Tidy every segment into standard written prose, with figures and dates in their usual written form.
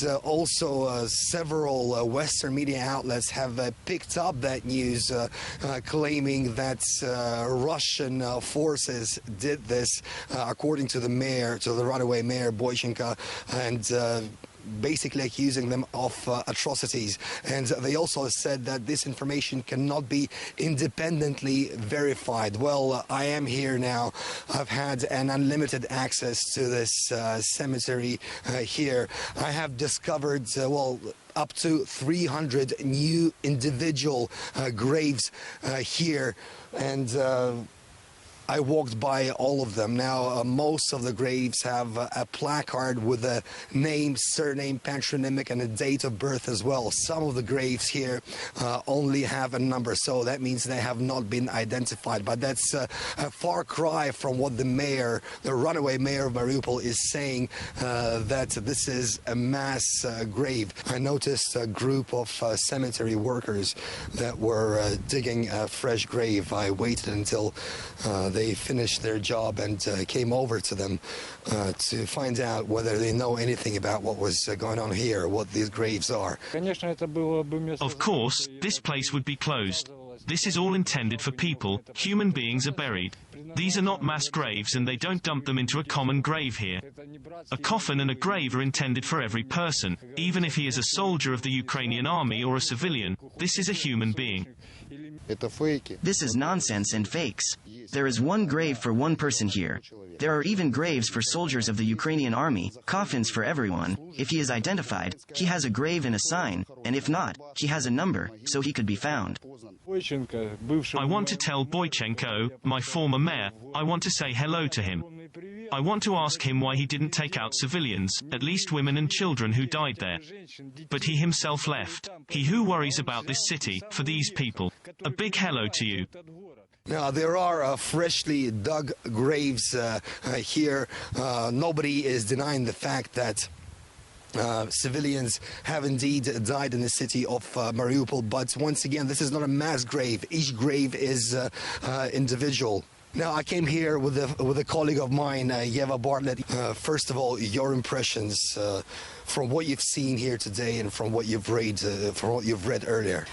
Also, several Western media outlets have picked up that news, claiming that Russian forces did this, according to the mayor, to the runaway mayor Boychenko, and basically accusing them of atrocities. And they also said that this information cannot be independently verified. Well, I am here now. I've had an unlimited access to this cemetery here. I have discovered, well, up to 300 new individual graves here, and I walked by all of them. Now, most of the graves have a placard with a name, surname, patronymic, and a date of birth as well. Some of the graves here only have a number, so that means they have not been identified. But that's a far cry from what the mayor, the runaway mayor of Mariupol, is saying, that this is a mass grave. I noticed a group of cemetery workers that were digging a fresh grave. I waited until they finished their job and came over to them to find out whether they know anything about what was going on here, what these graves are. Of course, this place would be closed. This is all intended for people. Human beings are buried. These are not mass graves, and they don't dump them into a common grave here. A coffin and a grave are intended for every person, even if he is a soldier of the Ukrainian army or a civilian. This is a human being. This is nonsense and fakes. There is one grave for one person here. There are even graves for soldiers of the Ukrainian army, coffins for everyone. If he is identified, he has a grave and a sign, and if not, he has a number, so he could be found. I want to tell Boychenko, my former mayor, I want to say hello to him. I want to ask him why he didn't take out civilians, at least women and children who died there. But he himself left. He who worries about this city, for these people. A big hello to you. Now, there are freshly dug graves here. Nobody is denying the fact that civilians have indeed died in the city of Mariupol, but once again, this is not a mass grave. Each grave is individual. Now, I came here with a colleague of mine, Yeva Bartlett. First of all, your impressions from what you've seen here today and from what you've read earlier.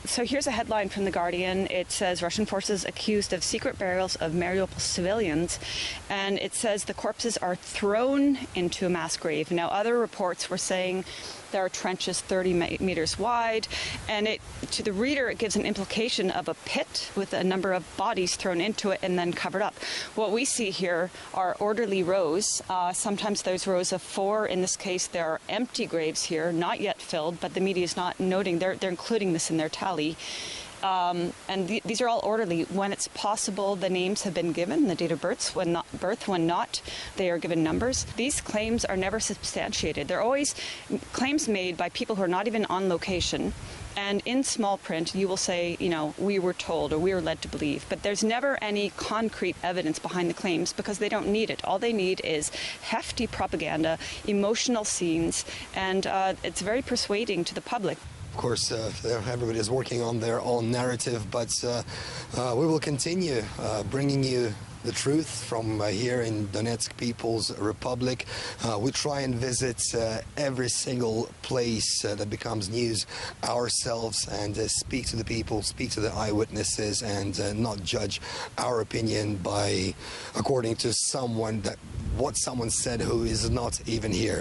So here's a headline from The Guardian. It says Russian forces accused of secret burials of Mariupol civilians, and it says the corpses are thrown into a mass grave. Now, other reports were saying there are trenches 30 meters wide, and to the reader it gives an implication of a pit with a number of bodies thrown into it and then covered up. What we see here are orderly rows. Sometimes there's rows of 4. In this case, there are empty graves here, not yet filled, but the media is not noting. They're including this in their tally. And these are all orderly. When it's possible, the names have been given, the date of birth. When not, they are given numbers. These claims are never substantiated. They're always claims made by people who are not even on location. And in small print, you will say, you know, we were told or we were led to believe. But there's never any concrete evidence behind the claims because they don't need it. All they need is hefty propaganda, emotional scenes, and it's very persuading to the public. Of course, everybody is working on their own narrative, but we will continue bringing you the truth from here in Donetsk People's Republic. We try and visit every single place that becomes news ourselves and speak to the people, speak to the eyewitnesses, and not judge our opinion by according to what someone said who is not even here.